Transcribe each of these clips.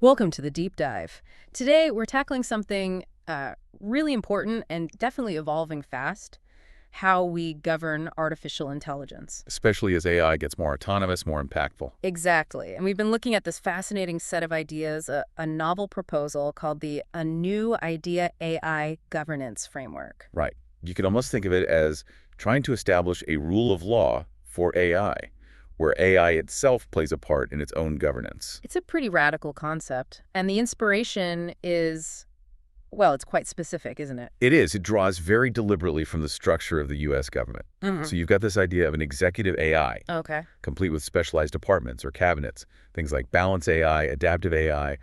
Welcome to the Deep Dive. Today, we're tackling something really important and definitely evolving fast: how we govern artificial intelligence. Especially as AI gets more autonomous, more impactful. Exactly. And we've been looking at this fascinating set of ideas, a novel proposal called the A New Idea AI Governance Framework. Right. You could almost think of it as trying to establish a rule of law for AI, where AI itself plays a part in its own governance. It's a pretty radical concept, and the inspiration is, well, it's quite specific, isn't it? It is. It draws very deliberately from the structure of the U.S. government. So you've got this idea of an executive AI, Okay. complete with specialized departments or cabinets, things like balance AI, adaptive AI,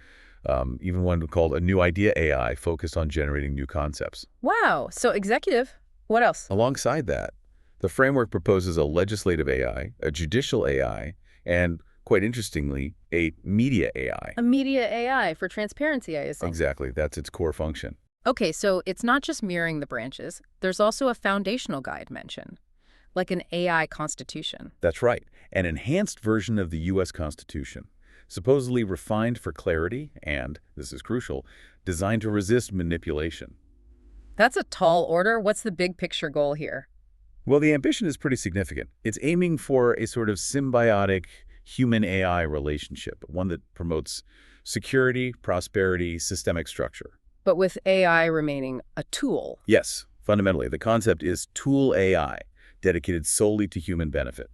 even one called a new idea AI, focused on generating new concepts. Wow. So executive. What else? Alongside that, the framework proposes a legislative AI, a judicial AI, and, quite interestingly, a media AI. A media AI for transparency, I assume. Exactly. That's its core function. Okay, so it's not just mirroring the branches. There's also a foundational guide mentioned, like an AI constitution. That's right. An enhanced version of the U.S. Constitution, supposedly refined for clarity and, this is crucial, designed to resist manipulation. That's a tall order. What's the big picture goal here? Well, the ambition is pretty significant. It's aiming for a sort of symbiotic human-AI relationship, one that promotes security, prosperity, systemic structure. But with AI remaining a tool. Yes, fundamentally, the concept is tool AI, dedicated solely to human benefit,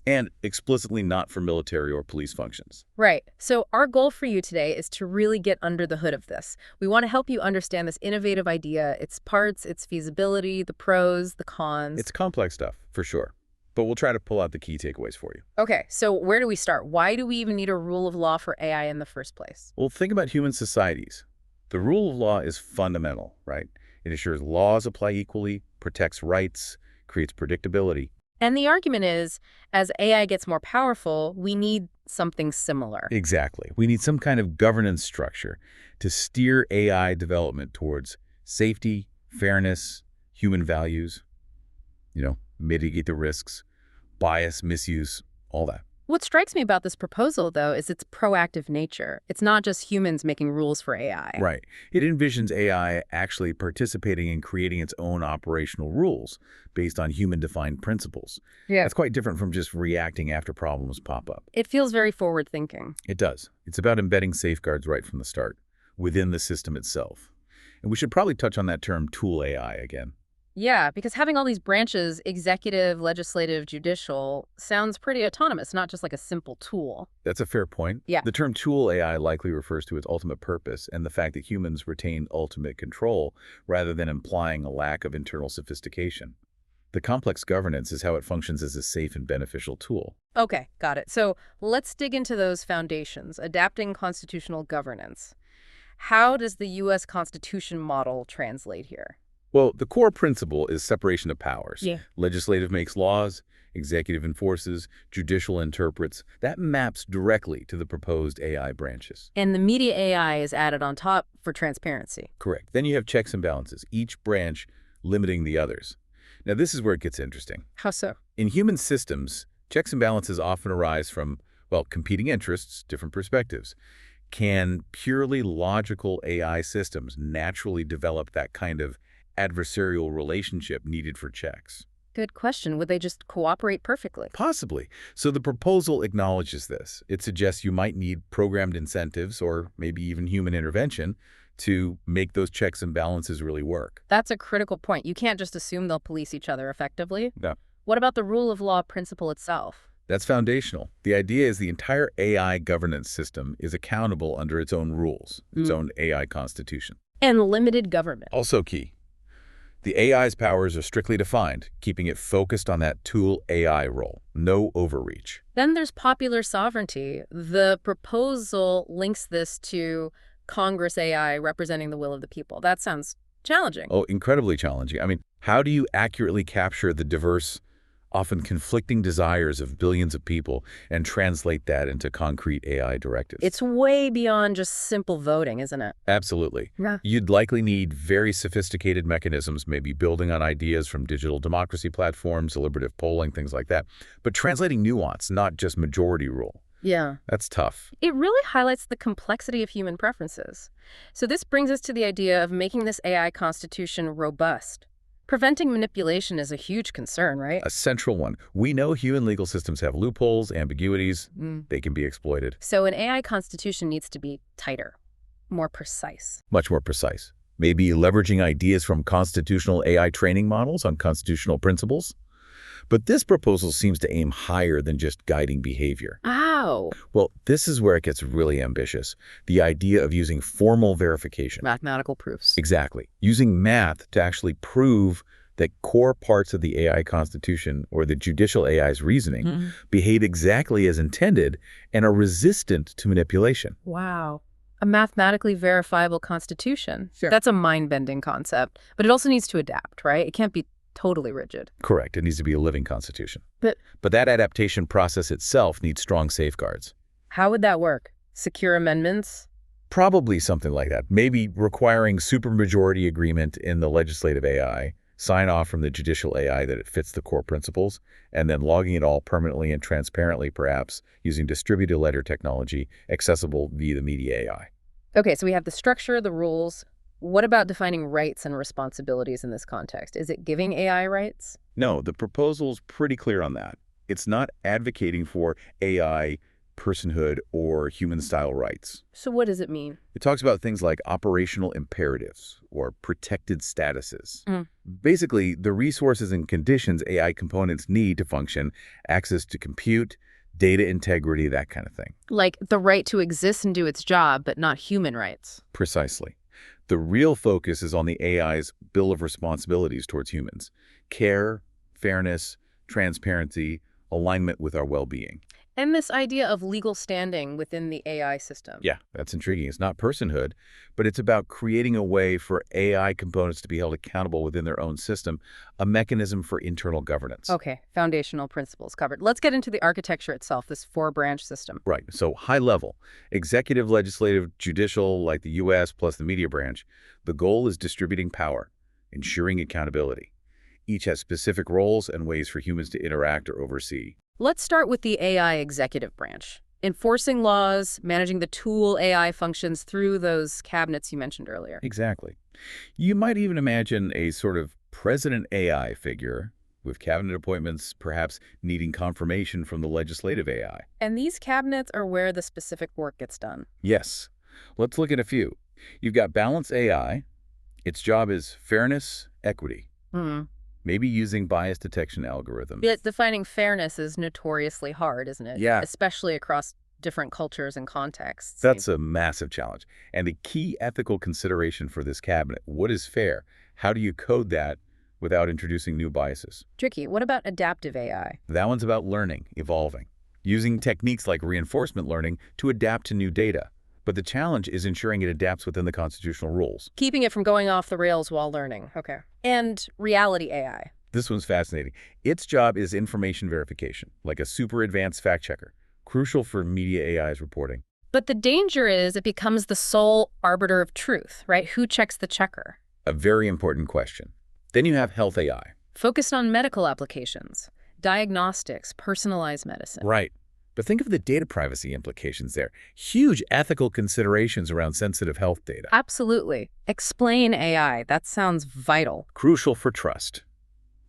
and explicitly not for military or police functions. Right. So our goal for you today is to really get under the hood of this. We want to help you understand this innovative idea, its parts, its feasibility, the pros, the cons. It's complex stuff, for sure, but we'll try to pull out the key takeaways for you. Okay, so where do we start? Why do we even need a rule of law for AI in the first place? Well, think about human societies. The rule of law is fundamental, right? It ensures laws apply equally, protects rights, creates predictability. And the argument is, as AI gets more powerful, we need something similar. Exactly. We need some kind of governance structure to steer AI development towards safety, fairness, human values, mitigate the risks, bias, misuse, all that. What strikes me about this proposal, though, is its proactive nature. It's not just humans making rules for AI. Right. It envisions AI actually participating in creating its own operational rules based on human-defined principles. Yeah. That's quite different from just reacting after problems pop up. It feels very forward-thinking. It does. It's about embedding safeguards right from the start, within the system itself. And we should probably touch on that term tool AI again. Yeah, because having all these branches, executive, legislative, judicial, sounds pretty autonomous, not just like a simple tool. That's a fair point. Yeah. The term tool AI likely refers to its ultimate purpose and the fact that humans retain ultimate control rather than implying a lack of internal sophistication. The complex governance is how it functions as a safe and beneficial tool. Okay, got it. So let's dig into those foundations, adapting constitutional governance. How does the U.S. Constitution model translate here? Well, the core principle is separation of powers. Yeah. Legislative makes laws, executive enforces, judicial interprets. That maps directly to the proposed AI branches. And the media AI is added on top for transparency. Correct. Then you have checks and balances, each branch limiting the others. Now, this is where it gets interesting. How so? In human systems, checks and balances often arise from, competing interests, different perspectives. Can purely logical AI systems naturally develop that kind of adversarial relationship needed for checks? Good question. Would they just cooperate perfectly? Possibly. So the proposal acknowledges this. It suggests you might need programmed incentives or maybe even human intervention to make those checks and balances really work. That's a critical point. You can't just assume they'll police each other effectively. No. What about the rule of law principle itself? That's foundational. The idea is the entire AI governance system is accountable under its own rules, its own AI constitution. And limited government. Also key. The AI's powers are strictly defined, keeping it focused on that tool AI role. No overreach. Then there's popular sovereignty. The proposal links this to Congress AI representing the will of the people. That sounds challenging. Oh, incredibly challenging. I mean, how do you accurately capture the diverse, often conflicting desires of billions of people and translate that into concrete AI directives? It's way beyond just simple voting, isn't it? Absolutely. Yeah. You'd likely need very sophisticated mechanisms, maybe building on ideas from digital democracy platforms, deliberative polling, things like that, but translating nuance, not just majority rule. Yeah. That's tough. It really highlights the complexity of human preferences. So this brings us to the idea of making this AI constitution robust. Preventing manipulation is a huge concern, right? A central one. We know human legal systems have loopholes, ambiguities. They can be exploited. So an AI constitution needs to be tighter, more precise. Much more precise. Maybe leveraging ideas from constitutional AI training models on constitutional principles. But this proposal seems to aim higher than just guiding behavior. Ow! Well, this is where it gets really ambitious. The idea of using formal verification. Mathematical proofs. Exactly. Using math to actually prove that core parts of the AI constitution or the judicial AI's reasoning behave exactly as intended and are resistant to manipulation. Wow. A mathematically verifiable constitution. Sure. That's a mind-bending concept. But it also needs to adapt, right? It can't be totally rigid. Correct. It needs to be a living constitution. But that adaptation process itself needs strong safeguards. how would that work? Secure amendments? Probably something like that. Maybe requiring supermajority agreement in the legislative AI, sign off from the judicial AI that it fits the core principles, and then logging it all permanently and transparently, perhaps, using distributed ledger technology accessible via the media AI. Okay, so we have the structure, the rules. What about defining rights and responsibilities in this context? Is it giving AI rights? No, the proposal's pretty clear on that. It's not advocating for AI personhood or human-style rights. So what does it mean? It talks about things like operational imperatives or protected statuses. Basically, the resources and conditions AI components need to function, access to compute, data integrity, that kind of thing. Like the right to exist and do its job, but not human rights. Precisely. The real focus is on the AI's bill of responsibilities towards humans. Care, fairness, transparency, alignment with our well-being. And this idea of legal standing within the AI system. Yeah, that's intriguing. It's not personhood, but it's about creating a way for AI components to be held accountable within their own system, a mechanism for internal governance. Okay, foundational principles covered. Let's get into the architecture itself, this four-branch system. Right. So high level, executive, legislative, judicial, like the U.S. plus the media branch. The goal is distributing power, ensuring accountability. Each has specific roles and ways for humans to interact or oversee. Let's start with the AI executive branch. Enforcing laws, managing the tool AI functions through those cabinets you mentioned earlier. Exactly. You might even imagine a sort of president AI figure with cabinet appointments, perhaps needing confirmation from the legislative AI. And these cabinets are where the specific work gets done. Yes. Let's look at a few. You've got Balance AI. Its job is fairness, equity. Maybe using bias detection algorithms. Yet defining fairness is notoriously hard, isn't it? Yeah. Especially across different cultures and contexts. That's a massive challenge. And the key ethical consideration for this cabinet, what is fair? How do you code that without introducing new biases? Tricky. What about adaptive AI? That one's about learning, evolving, using techniques like reinforcement learning to adapt to new data. But the challenge is ensuring it adapts within the constitutional rules. Keeping it from going off the rails while learning. Okay. And reality AI. This one's fascinating. Its job is information verification, like a super advanced fact checker, crucial for media AI's reporting. But the danger is it becomes the sole arbiter of truth, right? Who checks the checker? A very important question. Then you have health AI. Focused on medical applications, diagnostics, personalized medicine. Right. But think of the data privacy implications there. Huge ethical considerations around sensitive health data. Absolutely. Explain AI. That sounds vital. Crucial for trust.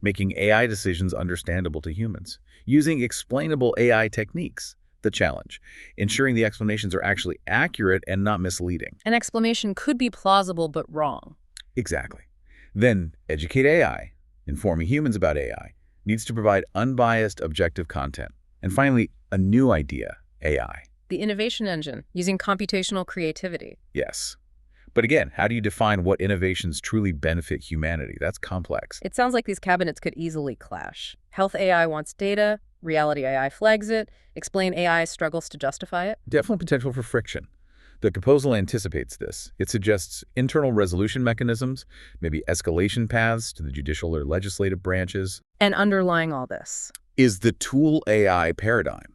Making AI decisions understandable to humans. Using explainable AI techniques. The challenge. Ensuring the explanations are actually accurate and not misleading. An explanation could be plausible but wrong. Exactly. Then educate AI. Informing humans about AI. Needs to provide unbiased, objective content. And finally, a new idea, AI. The innovation engine, using computational creativity. Yes. But again, how do you define what innovations truly benefit humanity? That's complex. It sounds like these cabinets could easily clash. Health AI wants data, reality AI flags it, explain AI struggles to justify it. Definitely potential for friction. The proposal anticipates this. It suggests internal resolution mechanisms, maybe escalation paths to the judicial or legislative branches. And underlying all this is the tool AI paradigm.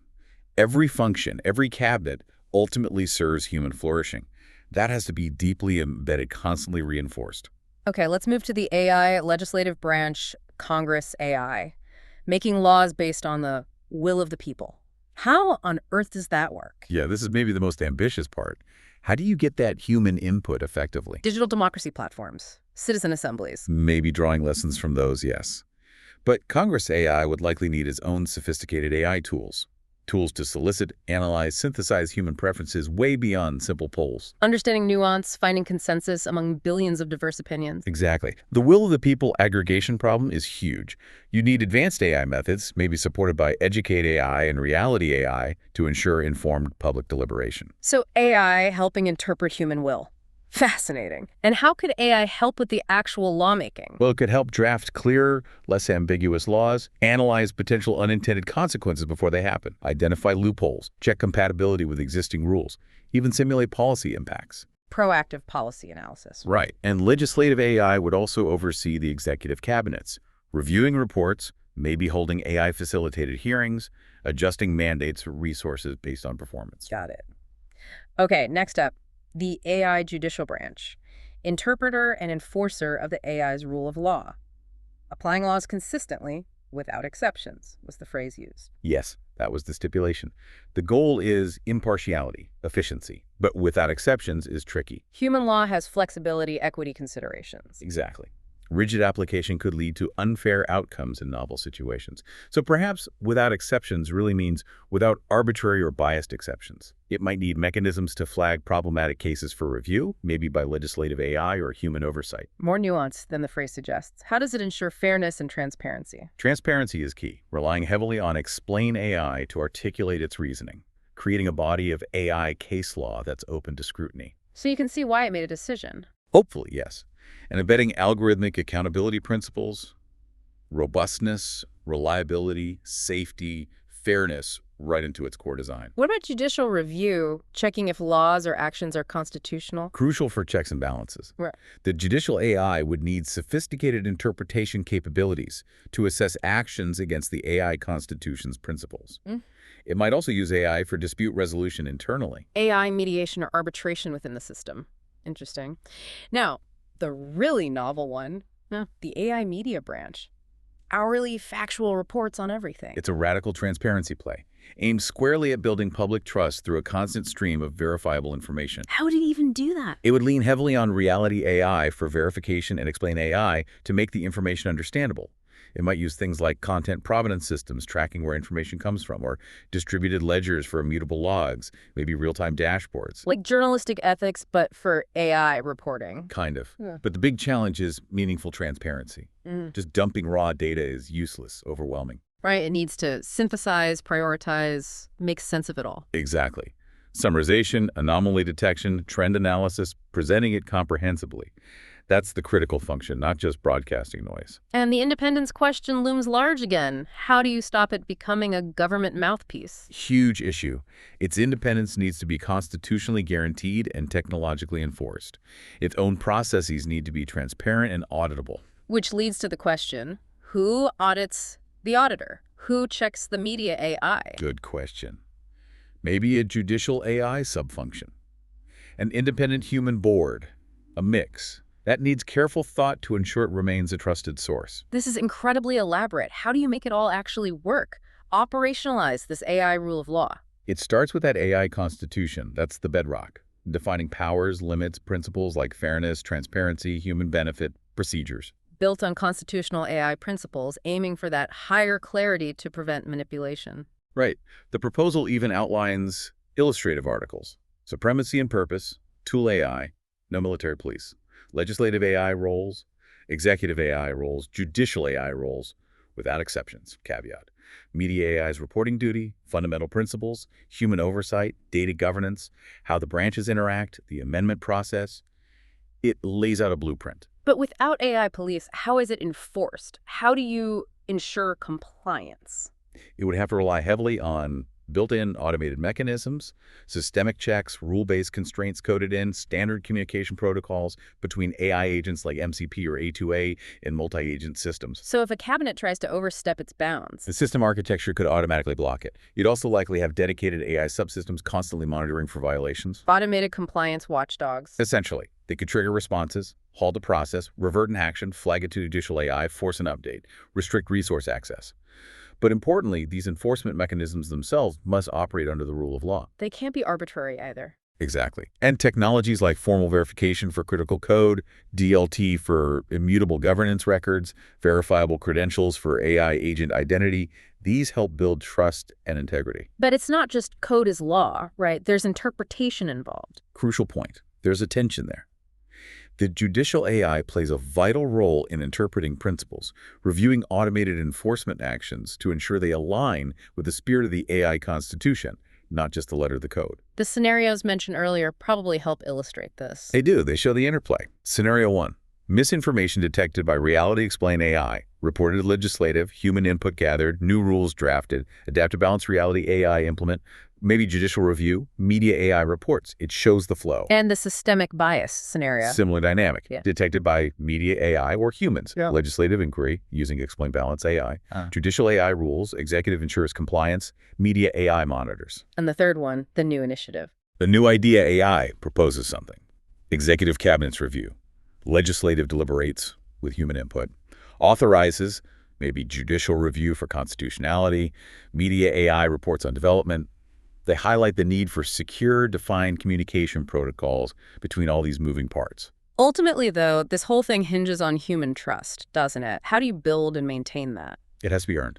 Every function, every cabinet ultimately serves human flourishing. That has to be deeply embedded, constantly reinforced. Okay, let's move to the AI legislative branch, Congress AI, making laws based on the will of the people. How on earth does that work? Yeah, this is maybe the most ambitious part. How do you get that human input effectively? Digital democracy platforms, citizen assemblies. Maybe drawing lessons from those, yes. But Congress AI would likely need its own sophisticated AI tools. Tools to solicit, analyze, synthesize human preferences way beyond simple polls. Understanding nuance, finding consensus among billions of diverse opinions. Exactly. The will of the people aggregation problem is huge. You need advanced AI methods, maybe supported by Educate AI and Reality AI, to ensure informed public deliberation. So AI helping interpret human will. Fascinating. And how could AI help with the actual lawmaking? Well, it could help draft clearer, less ambiguous laws, analyze potential unintended consequences before they happen, identify loopholes, check compatibility with existing rules, even simulate policy impacts. Proactive policy analysis. Right. And legislative AI would also oversee the executive cabinets, reviewing reports, maybe holding AI-facilitated hearings, adjusting mandates or resources based on performance. Got it. Okay, next up, the AI judicial branch. Interpreter and enforcer of the AI's rule of law. Applying laws consistently, without exceptions, was the phrase used. Yes, that was the stipulation. The goal is impartiality, efficiency, but without exceptions is tricky. Human law has flexibility, equity considerations. Exactly. Rigid application could lead to unfair outcomes in novel situations. So perhaps without exceptions really means without arbitrary or biased exceptions. It might need mechanisms to flag problematic cases for review, maybe by legislative AI or human oversight. More nuanced than the phrase suggests. How does it ensure fairness and transparency? Transparency is key, relying heavily on Explain AI to articulate its reasoning, creating a body of AI case law that's open to scrutiny. So you can see why it made a decision. Hopefully, yes. And embedding algorithmic accountability principles, robustness, reliability, safety, fairness right into its core design. What about judicial review, checking if laws or actions are constitutional? Crucial for checks and balances. Right. The judicial AI would need sophisticated interpretation capabilities to assess actions against the AI Constitution's principles. It might also use AI for dispute resolution internally. AI mediation or arbitration within the system. Interesting. Now, the really novel one, the AI media branch. Hourly factual reports on everything. It's a radical transparency play, aimed squarely at building public trust through a constant stream of verifiable information. How did it even do that? It would lean heavily on Reality AI for verification and Explain AI to make the information understandable. It might use things like content provenance systems tracking where information comes from, or distributed ledgers for immutable logs, maybe real-time dashboards. Like journalistic ethics, but for AI reporting. Kind of. Yeah. But the big challenge is meaningful transparency. Just dumping raw data is useless, overwhelming. Right, it needs to synthesize, prioritize, make sense of it all. Exactly. Summarization, anomaly detection, trend analysis, presenting it comprehensively. That's the critical function, not just broadcasting noise. And the independence question looms large again. How do you stop it becoming a government mouthpiece? Huge issue. Its independence needs to be constitutionally guaranteed and technologically enforced. Its own processes need to be transparent and auditable. Which leads to the question, who audits the auditor? Who checks the media AI? Good question. Maybe a judicial AI subfunction. An independent human board. A mix. That needs careful thought to ensure it remains a trusted source. This is incredibly elaborate. How do you make it all actually work? Operationalize this AI rule of law. It starts with that AI constitution. That's the bedrock. Defining powers, limits, principles like fairness, transparency, human benefit, procedures. Built on constitutional AI principles, aiming for that higher clarity to prevent manipulation. Right. The proposal even outlines illustrative articles. Supremacy and purpose, tool AI, no military police. Legislative AI roles, executive AI roles, judicial AI roles, without exceptions, caveat. Media AI's reporting duty, fundamental principles, human oversight, data governance, how the branches interact, the amendment process. It lays out a blueprint. But without AI police, how is it enforced? How do you ensure compliance? It would have to rely heavily on built-in automated mechanisms, systemic checks, rule-based constraints coded in, standard communication protocols between AI agents like MCP or A2A in multi-agent systems. So if a cabinet tries to overstep its bounds, the system architecture could automatically block it. You'd also likely have dedicated AI subsystems constantly monitoring for violations. Automated compliance watchdogs. Essentially, they could trigger responses, halt a process, revert an action, flag it to judicial AI, force an update, restrict resource access. But importantly, these enforcement mechanisms themselves must operate under the rule of law. They can't be arbitrary either. Exactly. And technologies like formal verification for critical code, DLT for immutable governance records, verifiable credentials for AI agent identity, these help build trust and integrity. But it's not just code is law, right? There's interpretation involved. Crucial point. There's a tension there. The judicial AI plays a vital role in interpreting principles, reviewing automated enforcement actions to ensure they align with the spirit of the AI constitution, not just the letter of the code. The scenarios mentioned earlier probably help illustrate this. They do. They show the interplay. Scenario 1. Misinformation detected by Reality Explain AI, reported legislative, human input gathered, new rules drafted, adaptive balance reality AI implement, maybe judicial review, media AI reports. It shows the flow. And the systemic bias scenario. Similar dynamic, Yeah. detected by media AI or humans. Yeah. Legislative inquiry using Explain Balance AI. Judicial AI rules, executive ensures compliance, media AI monitors. And the third one, the new initiative. The new idea AI proposes something. Executive cabinets review. Legislative deliberates with human input. Authorizes, maybe judicial review for constitutionality. Media AI reports on development. They highlight the need for secure, defined communication protocols between all these moving parts. Ultimately, though, this whole thing hinges on human trust, doesn't it? How do you build and maintain that? It has to be earned.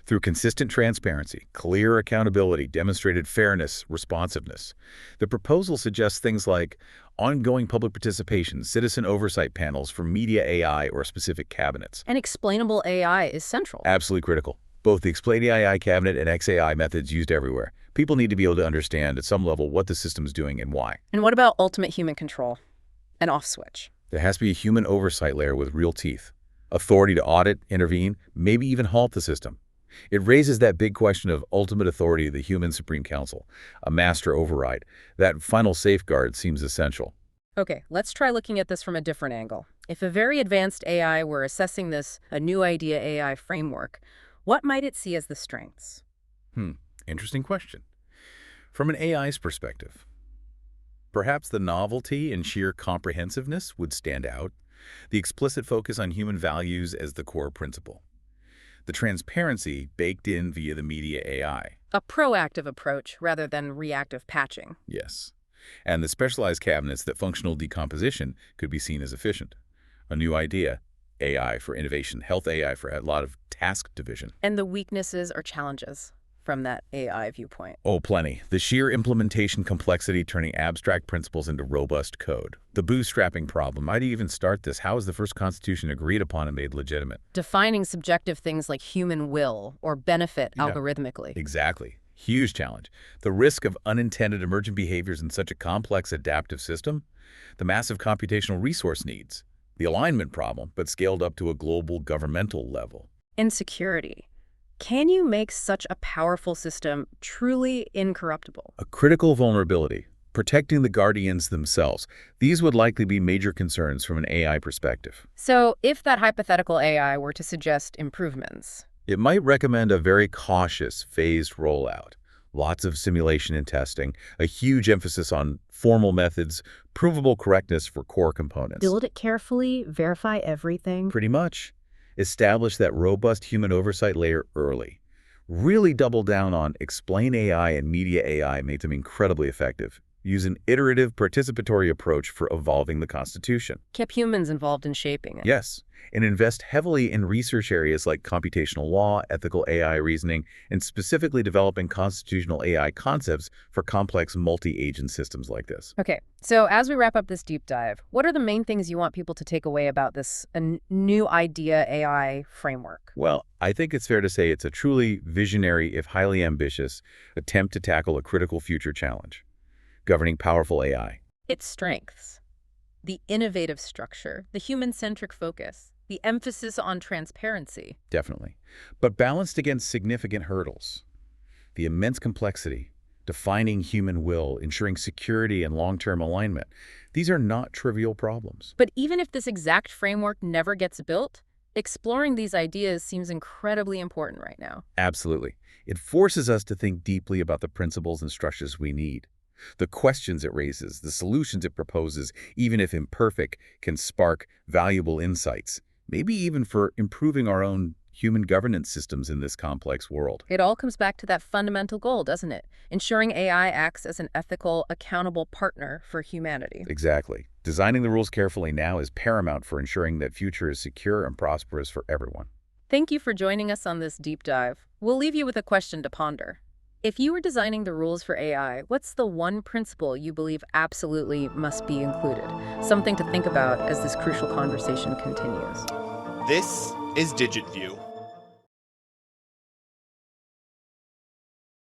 Through consistent transparency, clear accountability, demonstrated fairness, responsiveness. The proposal suggests things like ongoing public participation, citizen oversight panels for media AI or specific cabinets. And explainable AI is central. Absolutely critical. Both the Explain AI cabinet and XAI methods used everywhere. People need to be able to understand at some level what the system is doing and why. And what about ultimate human control? An off switch. There has to be a human oversight layer with real teeth. Authority to audit, intervene, maybe even halt the system. It raises that big question of ultimate authority of the human Supreme Council, a master override. That final safeguard seems essential. Okay, let's try looking at this from a different angle. If a very advanced AI were assessing a new idea AI framework, what might it see as the strengths? Interesting question. From an AI's perspective, perhaps the novelty and sheer comprehensiveness would stand out, the explicit focus on human values as the core principle, the transparency baked in via the media AI. A proactive approach rather than reactive patching. Yes. And the specialized cabinets that functional decomposition could be seen as efficient. A new idea, AI for innovation, health AI for a lot of task division. And the weaknesses or challenges from that AI viewpoint. Oh, plenty. The sheer implementation complexity turning abstract principles into robust code. The bootstrapping problem. Might even start this. How is the first constitution agreed upon and made legitimate? Defining subjective things like human will or benefit algorithmically. Exactly. Huge challenge. The risk of unintended emergent behaviors in such a complex adaptive system. The massive computational resource needs. The alignment problem, but scaled up to a global governmental level. Insecurity. Can you make such a powerful system truly incorruptible? A critical vulnerability, protecting the guardians themselves. These would likely be major concerns from an AI perspective. So if that hypothetical AI were to suggest improvements, It might recommend a very cautious, phased rollout. Lots of simulation and testing, a huge emphasis on formal methods, provable correctness for core components. build it carefully, verify everything. Pretty much. Establish that robust human oversight layer early. Really double down on Explain AI and Media AI made them incredibly effective. Use an iterative, participatory approach for evolving the Constitution. Kept humans involved in shaping it. Yes, and invest heavily in research areas like computational law, ethical AI reasoning, and specifically developing constitutional AI concepts for complex multi-agent systems like this. Okay, so as we wrap up this deep dive, what are the main things you want people to take away about this new idea AI framework? Well, I think it's fair to say it's a truly visionary, if highly ambitious, attempt to tackle a critical future challenge: governing powerful AI. Its strengths: the innovative structure, the human-centric focus, the emphasis on transparency. Definitely. But balanced against significant hurdles. The immense complexity, defining human will, ensuring security and long-term alignment. These are not trivial problems. But even if this exact framework never gets built, exploring these ideas seems incredibly important right now. Absolutely. It forces us to think deeply about the principles and structures we need. The questions it raises, the solutions it proposes, even if imperfect, can spark valuable insights, maybe even for improving our own human governance systems in this complex world. It all comes back to that fundamental goal, doesn't it? Ensuring AI acts as an ethical, accountable partner for humanity. Exactly. Designing the rules carefully now is paramount for ensuring that future is secure and prosperous for everyone. Thank you for joining us on this deep dive. We'll leave you with a question to ponder. If you were designing the rules for AI, what's the one principle you believe absolutely must be included? Something to think about as this crucial conversation continues. This is DigitView.